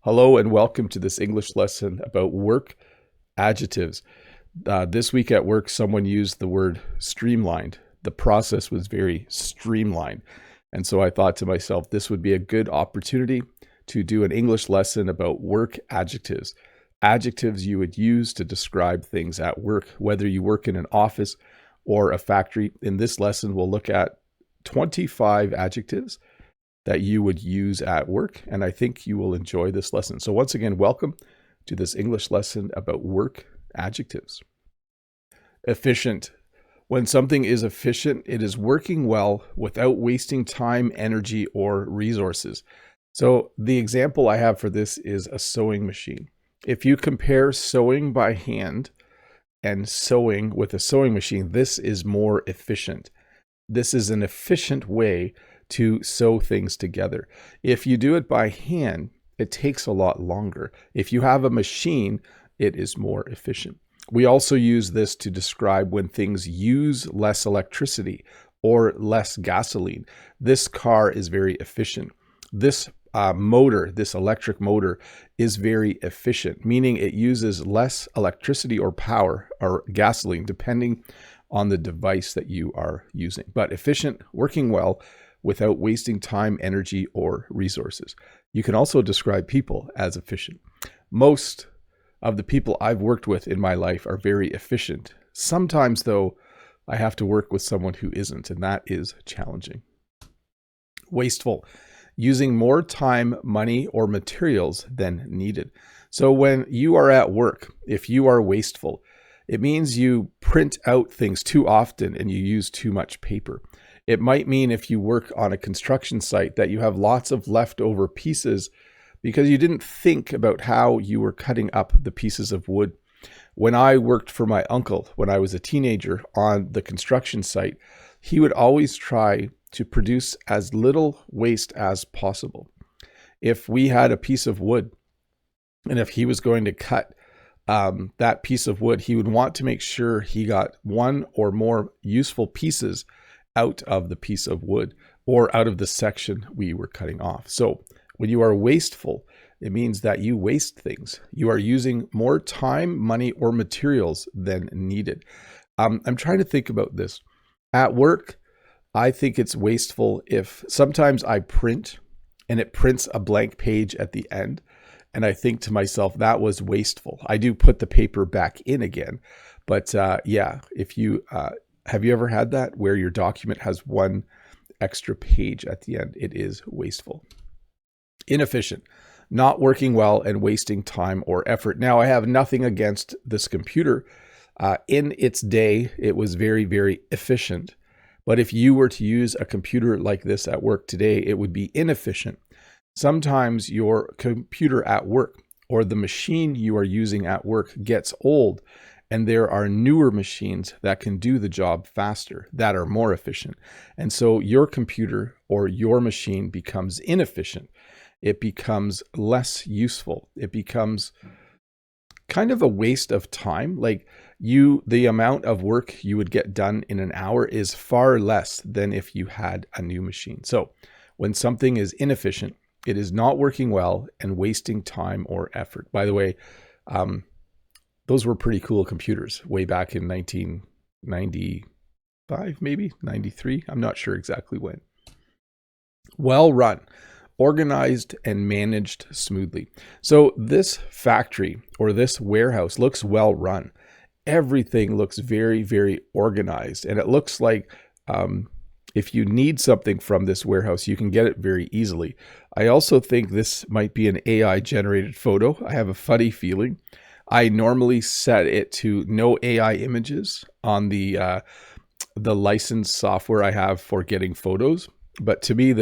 Hello and welcome to this English lesson about work adjectives. This week at work, someone used the word streamlined. The process was very streamlined. And so I thought to myself, this would be a good opportunity to do an English lesson about work adjectives. Adjectives you would use to describe things at work, whether you work in an office or a factory. In this lesson, we'll look at 25 adjectives that you would use at work, and I think you will enjoy this lesson. So once again, welcome to this English lesson about work adjectives. Efficient. When something is efficient, it is working well without wasting time, energy, or resources. So the example I have for this is a sewing machine. If you compare sewing by hand and sewing with a sewing machine, this is more efficient. This is an efficient way to sew things together. If you do it by hand, it takes a lot longer. If you have a machine, it is more efficient. We also use this to describe when things use less electricity or less gasoline. This car is very efficient. This motor, this electric motor, is very efficient, meaning it uses less electricity or power or gasoline, depending on the device that you are using. But efficient, working well, without wasting time, energy, or resources. You can also describe people as efficient. Most of the people I've worked with in my life are very efficient. Sometimes, though, I have to work with someone who isn't, and that is challenging. Wasteful. Using more time, money, or materials than needed. So when you are at work, if you are wasteful, it means you print out things too often and you use too much paper. It might mean if you work on a construction site that you have lots of leftover pieces because you didn't think about how you were cutting up the pieces of wood. When I worked for my uncle when I was a teenager on the construction site, he would always try to produce as little waste as possible. If we had a piece of wood and if he was going to cut that piece of wood, he would want to make sure he got one or more useful pieces out of the piece of wood or out of the section we were cutting off. So when you are wasteful, it means that you waste things. You are using more time, money, or materials than needed. I'm trying to think about this. At work, I think it's wasteful if sometimes I print and it prints a blank page at the end. And I think to myself, that was wasteful. I do put the paper back in again. But yeah, if you have you ever had that where your document has one extra page at the end? It is wasteful. Inefficient, not working well and wasting time or effort. Now, I have nothing against this computer. In its day, it was very, very efficient. But if you were to use a computer like this at work today, it would be inefficient. Sometimes your computer at work or the machine you are using at work gets old, and there are newer machines that can do the job faster, that are more efficient. And so your computer or your machine becomes inefficient. It becomes less useful. It becomes kind of a waste of time. Like the amount of work you would get done in an hour is far less than if you had a new machine. So when something is inefficient, it is not working well and wasting time or effort. By the way, those were pretty cool computers way back in 1995, maybe 93. I'm not sure exactly when. Well run, organized and managed smoothly. So this factory or this warehouse looks well run. Everything looks very, very organized. And it looks like if you need something from this warehouse, you can get it very easily. I also think this might be an AI generated photo. I have a funny feeling. I normally set it to no AI images on the licensed software I have for getting photos. But to me, it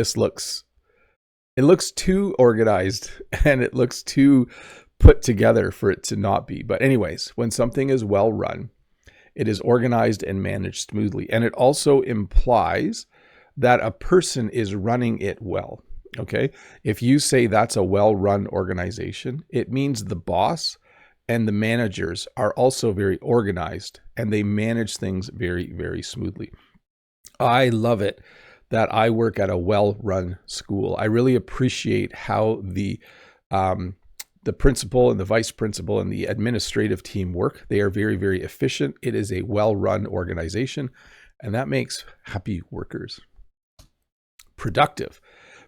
looks too organized and it looks too put together for it to not be. But anyways, when something is well run, it is organized and managed smoothly. And it also implies that a person is running it well. Okay. If you say that's a well-run organization, it means the boss and the managers are also very organized and they manage things very, very smoothly. I love it that I work at a well-run school. I really appreciate how the the principal and the vice principal and the administrative team work. They are very, very efficient. It is a well-run organization, and that makes happy workers. Productive,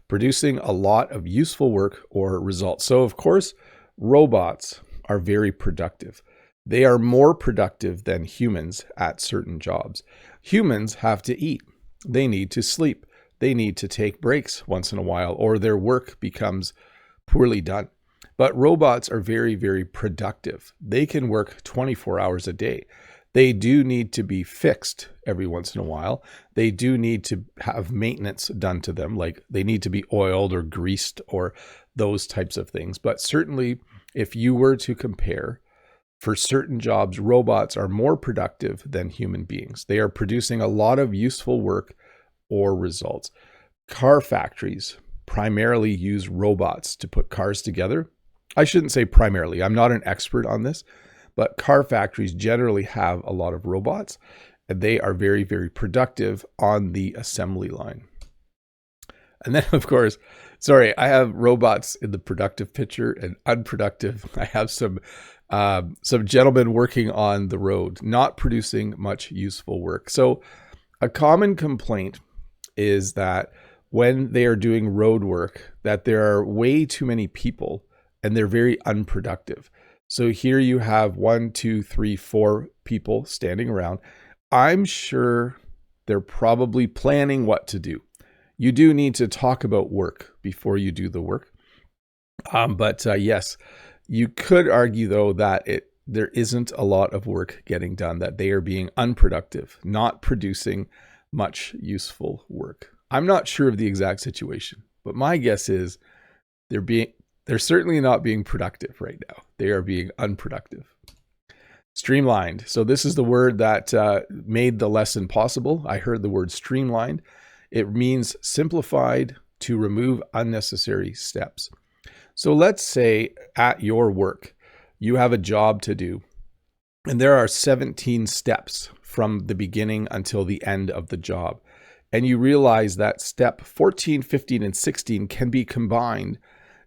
producing a lot of useful work or results. So of course, robots are very productive. They are more productive than humans at certain jobs. Humans have to eat. They need to sleep. They need to take breaks once in a while, or their work becomes poorly done. But robots are very, very productive. They can work 24 hours a day. They do need to be fixed every once in a while. They do need to have maintenance done to them, like they need to be oiled or greased or those types of things. But certainly, if you were to compare, for certain jobs, robots are more productive than human beings. They are producing a lot of useful work or results. Car factories primarily use robots to put cars together. I shouldn't say primarily. I'm not an expert on this, but car factories generally have a lot of robots, and they are very, very productive on the assembly line. And then, of course, sorry, I have robots in the productive picture and unproductive. I have some gentlemen working on the road, not producing much useful work. So a common complaint is that when they are doing road work, that there are way too many people and they're very unproductive. So here you have 1, 2, 3, 4 people standing around. I'm sure they're probably planning what to do. You do need to talk about work before you do the work. But yes, you could argue though that there isn't a lot of work getting done, that they are being unproductive, not producing much useful work. I'm not sure of the exact situation, but my guess is they're certainly not being productive right now. They are being unproductive. Streamlined. So this is the word that made the lesson possible. I heard the word streamlined. It means simplified, to remove unnecessary steps. So let's say at your work, you have a job to do, and there are 17 steps from the beginning until the end of the job. And you realize that step 14, 15, and 16 can be combined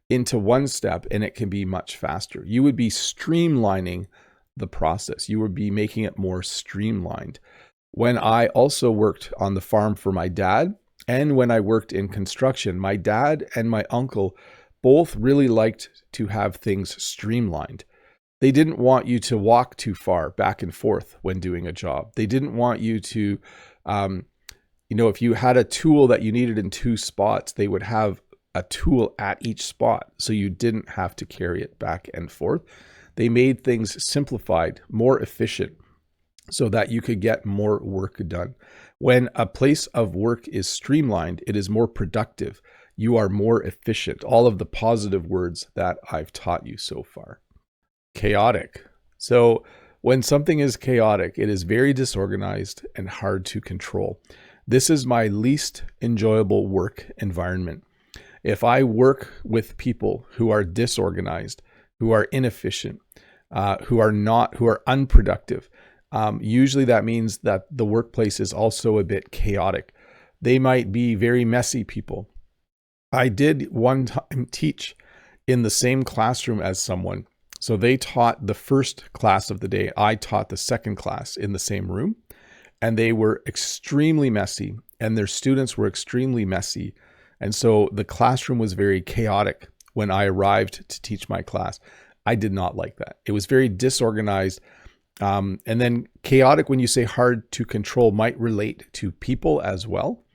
into one step, and it can be much faster. You would be streamlining the process. You would be making it more streamlined. When I also worked on the farm for my dad, and when I worked in construction, my dad and my uncle both really liked to have things streamlined. They didn't want you to walk too far back and forth when doing a job. They didn't want you to, if you had a tool that you needed in 2 spots, they would have a tool at each spot, so you didn't have to carry it back and forth. They made things simplified, more efficient, so that you could get more work done. When a place of work is streamlined, it is more productive. You are more efficient. All of the positive words that I've taught you so far. Chaotic. So when something is chaotic, it is very disorganized and hard to control. This is my least enjoyable work environment. If I work with people who are disorganized, who are inefficient, who are unproductive, usually that means that the workplace is also a bit chaotic. They might be very messy people. I did one time teach in the same classroom as someone. So they taught the first class of the day. I taught the second class in the same room, and they were extremely messy, and their students were extremely messy. And so the classroom was very chaotic when I arrived to teach my class. I did not like that. It was very disorganized. And then chaotic, when you say hard to control, might relate to people as well.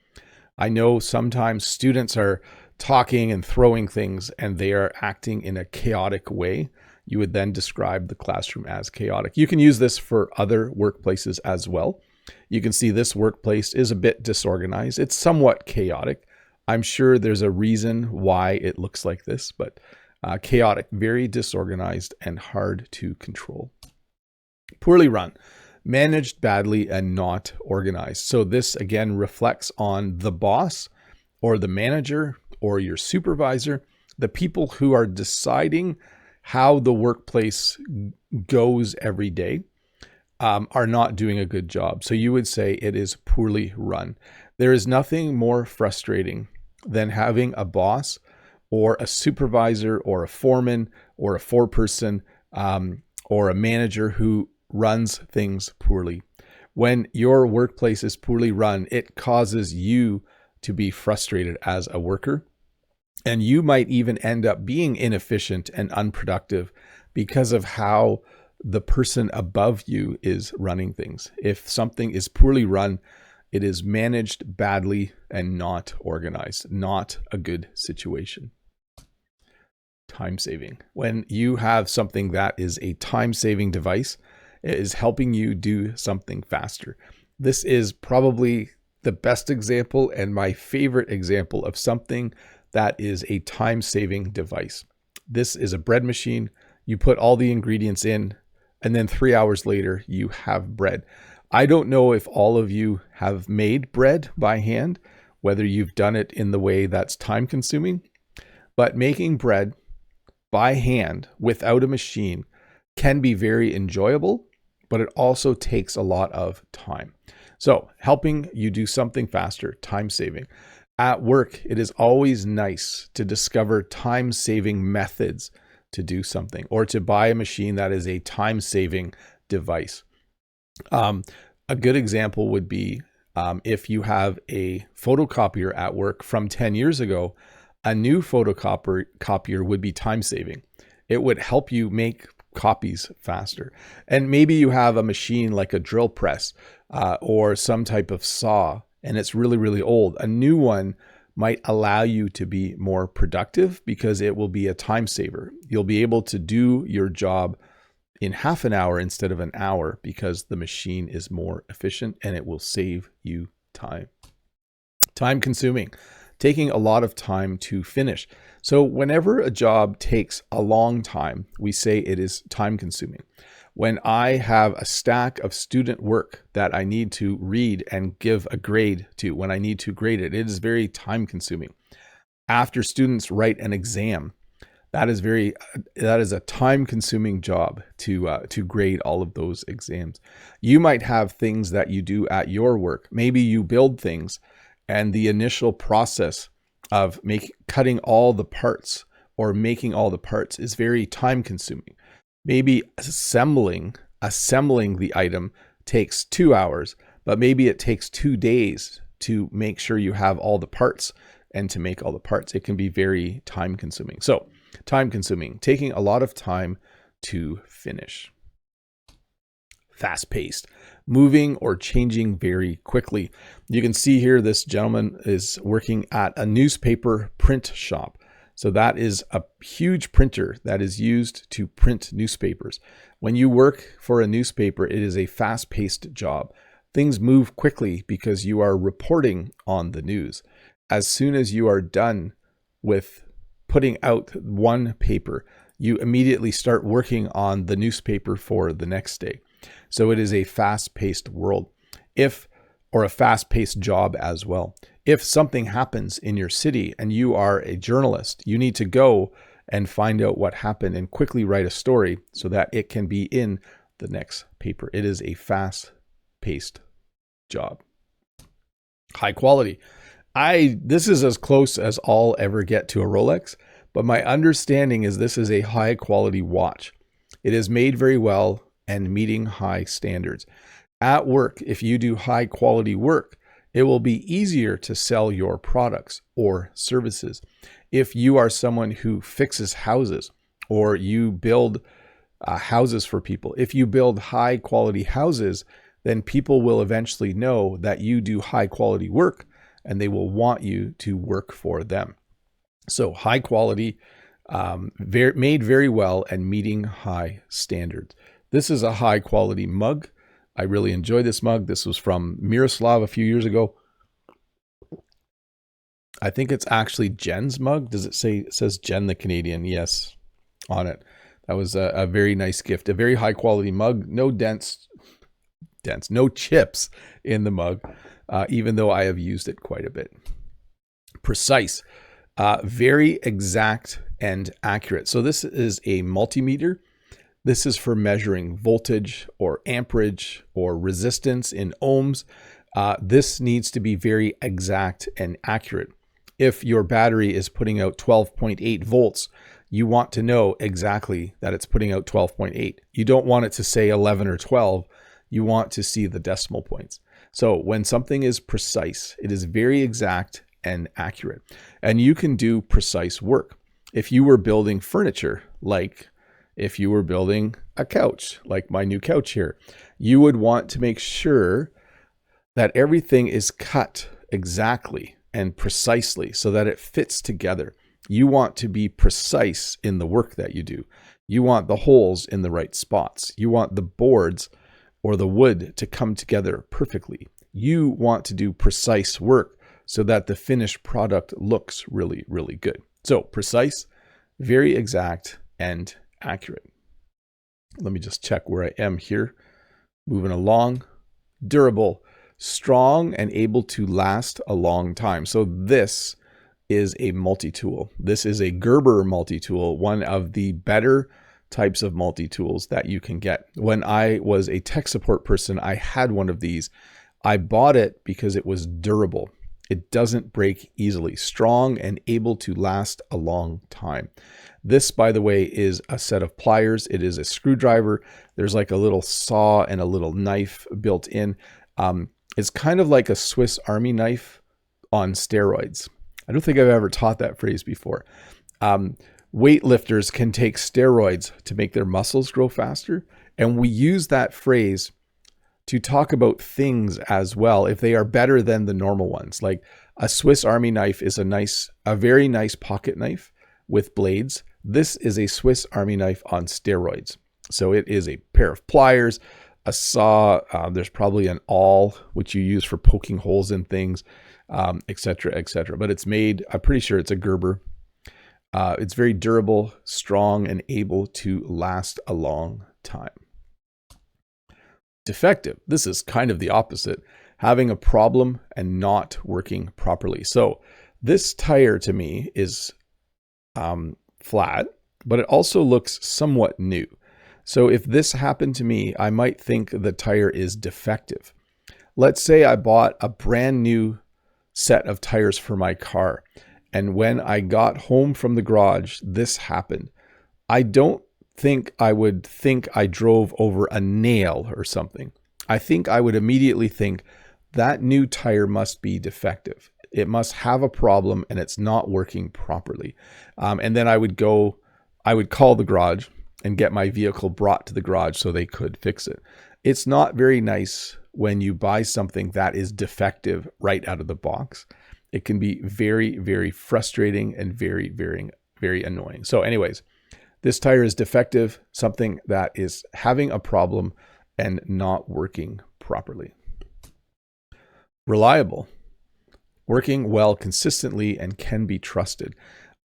I know sometimes students are talking and throwing things and they are acting in a chaotic way. You would then describe the classroom as chaotic. You can use this for other workplaces as well. You can see this workplace is a bit disorganized. It's somewhat chaotic. I'm sure there's a reason why it looks like this, but chaotic, very disorganized and hard to control. Poorly run, managed badly and not organized. So this again reflects on the boss or the manager or your supervisor, the people who are deciding how the workplace goes every day, are not doing a good job. So you would say it is poorly run. There is nothing more frustrating than having a boss or a supervisor or a foreman or a foreperson or a manager who runs things poorly. When your workplace is poorly run, it causes you to be frustrated as a worker. And you might even end up being inefficient and unproductive because of how the person above you is running things. If something is poorly run, it is managed badly and not organized, not a good situation. Time saving. When you have something that is a time saving device, it is helping you do something faster. This is probably the best example and my favorite example of something that is a time saving device. This is a bread machine. You put all the ingredients in, and then 3 hours later, you have bread. I don't know if all of you have made bread by hand, whether you've done it in the way that's time consuming, but making bread by hand without a machine can be very enjoyable, but it also takes a lot of time. So helping you do something faster, time saving. At work, it is always nice to discover time saving methods to do something, or to buy a machine that is a time saving device. A good example would be if you have a photocopier at work from 10 years ago, a new photocopier would be time saving. It would help you make copies faster. And maybe you have a machine like a drill press or some type of saw, and it's really, really old. A new one might allow you to be more productive because it will be a time saver. You'll be able to do your job in half an hour instead of an hour because the machine is more efficient and it will save you time. Time consuming, taking a lot of time to finish. So whenever a job takes a long time, we say it is time consuming. When I have a stack of student work that I need to read and give a grade to, when I need to grade it, it is very time consuming. After students write an exam, that is a time consuming job to grade all of those exams. You might have things that you do at your work. Maybe you build things, and the initial process of cutting all the parts or making all the parts is very time consuming. Maybe assembling the item takes 2 hours, but maybe it takes 2 days to make sure you have all the parts and to make all the parts. It can be very time consuming. So time consuming, taking a lot of time to finish. Fast paced, moving or changing very quickly. You can see here, this gentleman is working at a newspaper print shop. So that is a huge printer that is used to print newspapers. When you work for a newspaper, it is a fast-paced job. Things move quickly because you are reporting on the news. As soon as you are done with putting out one paper, you immediately start working on the newspaper for the next day. So it is a fast-paced world, or a fast-paced job as well. If something happens in your city and you are a journalist, you need to go and find out what happened and quickly write a story so that it can be in the next paper. It is a fast-paced job. High quality. This is as close as I'll ever get to a Rolex, but my understanding is this is a high quality watch. It is made very well and meeting high standards. At work, if you do high quality work, it will be easier to sell your products or services. If you are someone who fixes houses or you build houses for people, if you build high quality houses, then people will eventually know that you do high quality work and they will want you to work for them. So high quality, made very well and meeting high standards. This is a high quality mug. I really enjoy this mug. This was from Miroslav a few years ago. I think it's actually Jen's mug. Does it say, it says Jen the Canadian? Yes, on it. That was a very nice gift. A very high quality mug. No no chips in the mug, even though I have used it quite a bit. Precise, very exact and accurate. So this is a multimeter. This is for measuring voltage or amperage or resistance in ohms. This needs to be very exact and accurate. If your battery is putting out 12.8 volts, you want to know exactly that it's putting out 12.8. You don't want it to say 11 or 12. You want to see the decimal points. So when something is precise, it is very exact and accurate. And you can do precise work. If you were building furniture, like if you were building a couch, like my new couch here, you would want to make sure that everything is cut exactly and precisely so that it fits together. You want to be precise in the work that you do. You want the holes in the right spots. You want the boards or the wood to come together perfectly. You want to do precise work so that the finished product looks really, really good. So precise, very exact, and accurate. Let me just check where I am here. Moving along. Durable, strong, and able to last a long time. So this is a multi-tool. This is a Gerber multi-tool, one of the better types of multi-tools that you can get. When I was a tech support person, I had one of these. I bought it because it was durable. It doesn't break easily, strong and able to last a long time. This, by the way, is a set of pliers. It is a screwdriver. There's like a little saw and a little knife built in. It's kind of like a Swiss Army knife on steroids. I don't think I've ever taught that phrase before. Weightlifters can take steroids to make their muscles grow faster. And we use that phrase to talk about things as well, if they are better than the normal ones. Like a Swiss Army knife is a very nice pocket knife with blades. This is a Swiss Army knife on steroids. So it is a pair of pliers, a saw, there's probably an awl, which you use for poking holes in things, et cetera, et cetera. But it's made, I'm pretty sure it's a Gerber. It's very durable, strong, and able to last a long time. Defective. This is kind of the opposite, having a problem and not working properly. So this tire to me is flat, but it also looks somewhat new. So if this happened to me, I might think the tire is defective. Let's say I bought a brand new set of tires for my car, and when I got home from the garage, this happened. I don't think I would think I drove over a nail or something. I think I would immediately think that new tire must be defective. It must have a problem and it's not working properly. And then I would call the garage and get my vehicle brought to the garage so they could fix it. It's not very nice when you buy something that is defective right out of the box. It can be very, very frustrating and very, very, very annoying. So anyways, this tire is defective, something that is having a problem and not working properly. Reliable, working well consistently and can be trusted.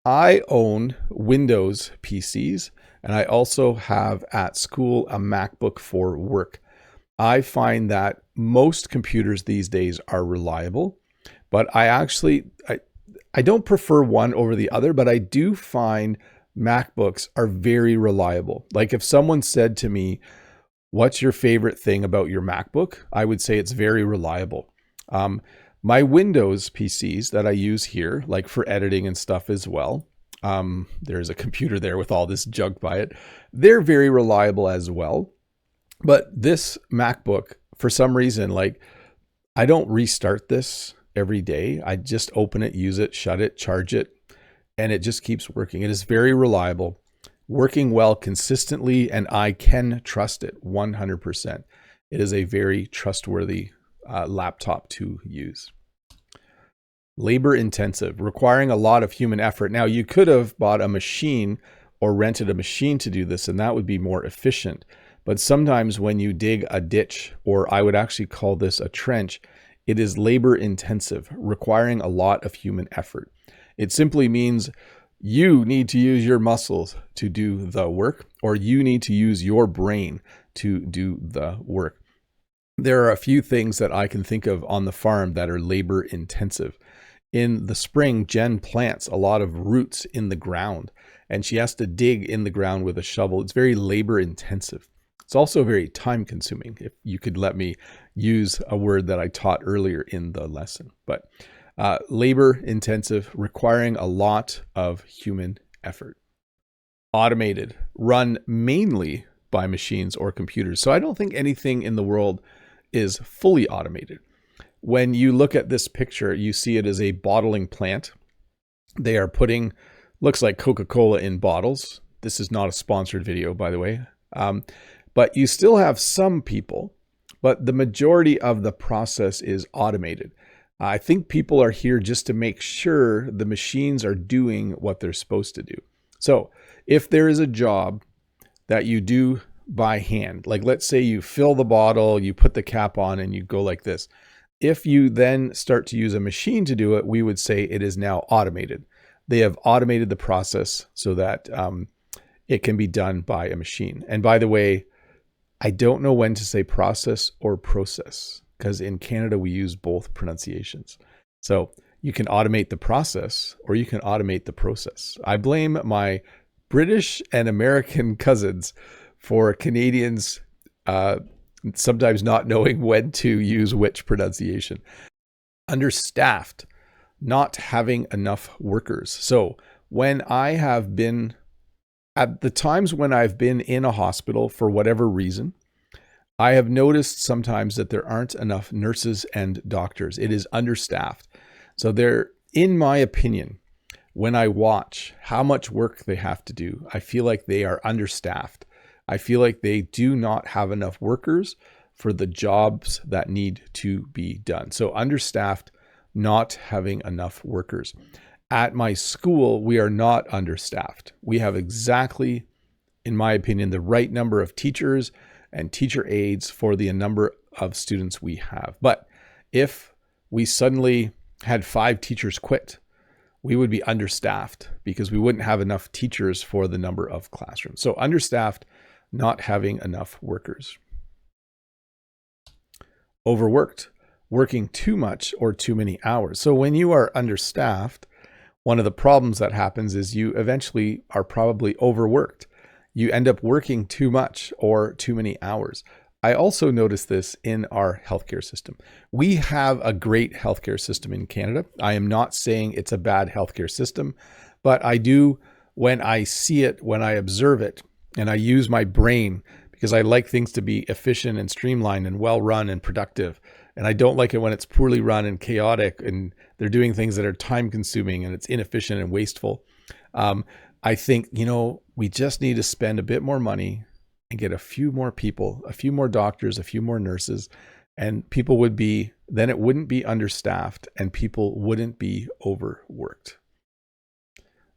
I own Windows PCs, and I also have at school a MacBook for work. I find that most computers these days are reliable, but I don't prefer one over the other, but I do find MacBooks are very reliable. Like if someone said to me, what's your favorite thing about your MacBook? I would say it's very reliable. My Windows PCs that I use here, like for editing and stuff as well, there's a computer there with all this junk by it. They're very reliable as well. But this MacBook, for some reason, like I don't restart this every day. I just open it, use it, shut it, charge it, and it just keeps working. It is very reliable, working well consistently, and I can trust it 100%. It is a very trustworthy laptop to use. Labor intensive, requiring a lot of human effort. Now, you could have bought a machine or rented a machine to do this, and that would be more efficient. But sometimes when you dig a ditch, or I would actually call this a trench, it is labor intensive, requiring a lot of human effort. It simply means you need to use your muscles to do the work, or you need to use your brain to do the work. There are a few things that I can think of on the farm that are labor intensive. In the spring, Jen plants a lot of roots in the ground, and she has to dig in the ground with a shovel. It's very labor intensive. It's also very time consuming, if you could let me use a word that I taught earlier in the lesson. But Labor intensive, requiring a lot of human effort. Automated, run mainly by machines or computers. So I don't think anything in the world is fully automated. When you look at this picture, you see it as a bottling plant. They are putting, looks like Coca-Cola in bottles. This is not a sponsored video, by the way. But you still have some people, but the majority of the process is automated. I think people are here just to make sure the machines are doing what they're supposed to do. So if there is a job that you do by hand, like let's say you fill the bottle, you put the cap on and you go like this. If you then start to use a machine to do it, we would say it is now automated. They have automated the process so that it can be done by a machine. And by the way, I don't know when to say process or process, because in Canada we use both pronunciations. So you can automate the process or you can automate the process. I blame my British and American cousins for Canadians sometimes not knowing when to use which pronunciation. Understaffed, not having enough workers. So when I have been, at the times when I've been in a hospital for whatever reason, I have noticed sometimes that there aren't enough nurses and doctors. It is understaffed. So they're, in my opinion, when I watch how much work they have to do, I feel like they are understaffed. I feel like they do not have enough workers for the jobs that need to be done. So understaffed, not having enough workers. At my school, we are not understaffed. We have exactly, in my opinion, the right number of teachers and teacher aides for the number of students we have. But if we suddenly had 5 teachers quit, we would be understaffed because we wouldn't have enough teachers for the number of classrooms. So understaffed, not having enough workers. Overworked, working too much or too many hours. So when you are understaffed, one of the problems that happens is you eventually are probably overworked. You end up working too much or too many hours. I also noticed this in our healthcare system. We have a great healthcare system in Canada. I am not saying it's a bad healthcare system, but I do, when I see it, when I observe it, and I use my brain because I like things to be efficient and streamlined and well run and productive. And I don't like it when it's poorly run and chaotic and they're doing things that are time consuming and it's inefficient and wasteful. I think, we just need to spend a bit more money and get a few more people, a few more doctors, a few more nurses, and people would be, then it wouldn't be understaffed and people wouldn't be overworked.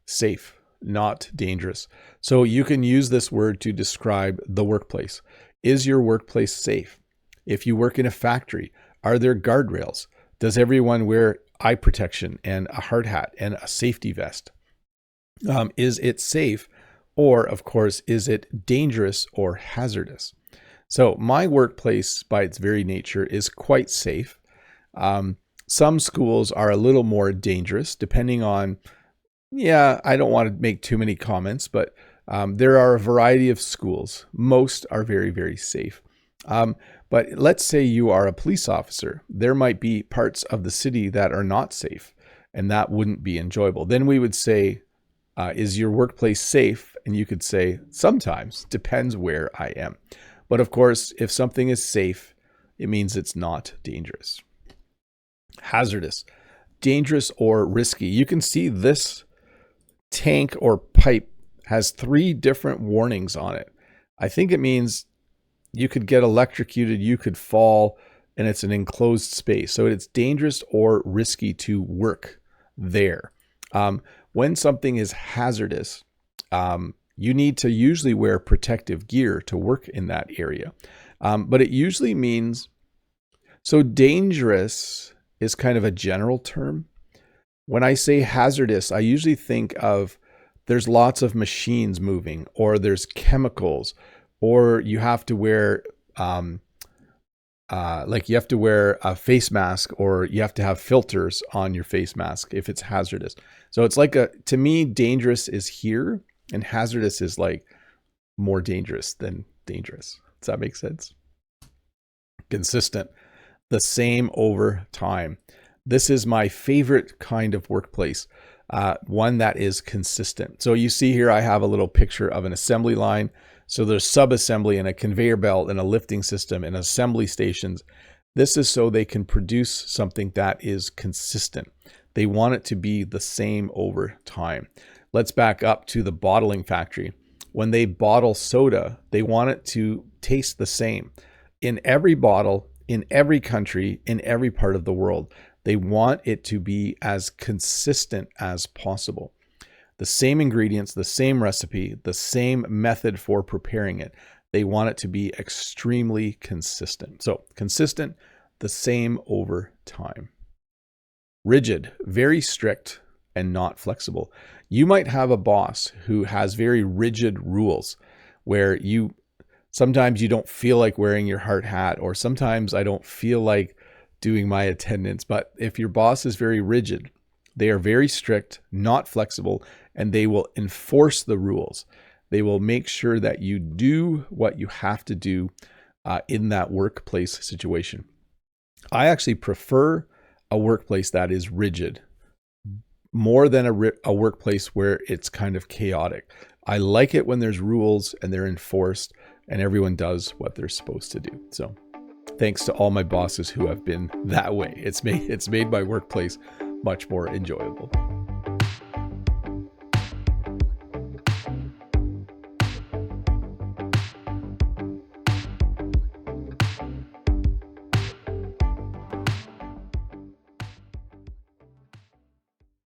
Safe, not dangerous. So you can use this word to describe the workplace. Is your workplace safe? If you work in a factory, are there guardrails? Does everyone wear eye protection and a hard hat and a safety vest? Is it safe? Or, of course, is it dangerous or hazardous? So my workplace, by its very nature, is quite safe. Some schools are a little more dangerous, depending on, I don't want to make too many comments, but there are a variety of schools. Most are very, very safe. But let's say you are a police officer. There might be parts of the city that are not safe, and that wouldn't be enjoyable. Then we would say, is your workplace safe? And you could say, sometimes, depends where I am. But of course, if something is safe, it means it's not dangerous. Hazardous, dangerous or risky. You can see this tank or pipe has 3 different warnings on it. I think it means you could get electrocuted, you could fall, and it's an enclosed space. So it's dangerous or risky to work there. When something is hazardous, you need to usually wear protective gear to work in that area. But it usually means, so dangerous is kind of a general term. When I say hazardous, I usually think of there's lots of machines moving, or there's chemicals, or you have to wear, you have to wear a face mask, or you have to have filters on your face mask if it's hazardous. So it's like to me, dangerous is here, and hazardous is like more dangerous than dangerous. Does that make sense? Consistent, the same over time. This is my favorite kind of workplace, one that is consistent. So you see here, I have a little picture of an assembly line. So there's sub-assembly and a conveyor belt and a lifting system and assembly stations. This is so they can produce something that is consistent. They want it to be the same over time. Let's back up to the bottling factory. When they bottle soda, they want it to taste the same in every bottle, in every country, in every part of the world. They want it to be as consistent as possible. The same ingredients, the same recipe, the same method for preparing it. They want it to be extremely consistent. So consistent, the same over time. Rigid, very strict and not flexible. You might have a boss who has very rigid rules where sometimes you don't feel like wearing your hard hat, or sometimes I don't feel like doing my attendance. But if your boss is very rigid, they are very strict, not flexible, and they will enforce the rules. They will make sure that you do what you have to do in that workplace situation. I actually prefer a workplace that is rigid more than a workplace where it's kind of chaotic. I like it when there's rules and they're enforced and everyone does what they're supposed to do. So thanks to all my bosses who have been that way. It's made my workplace much more enjoyable.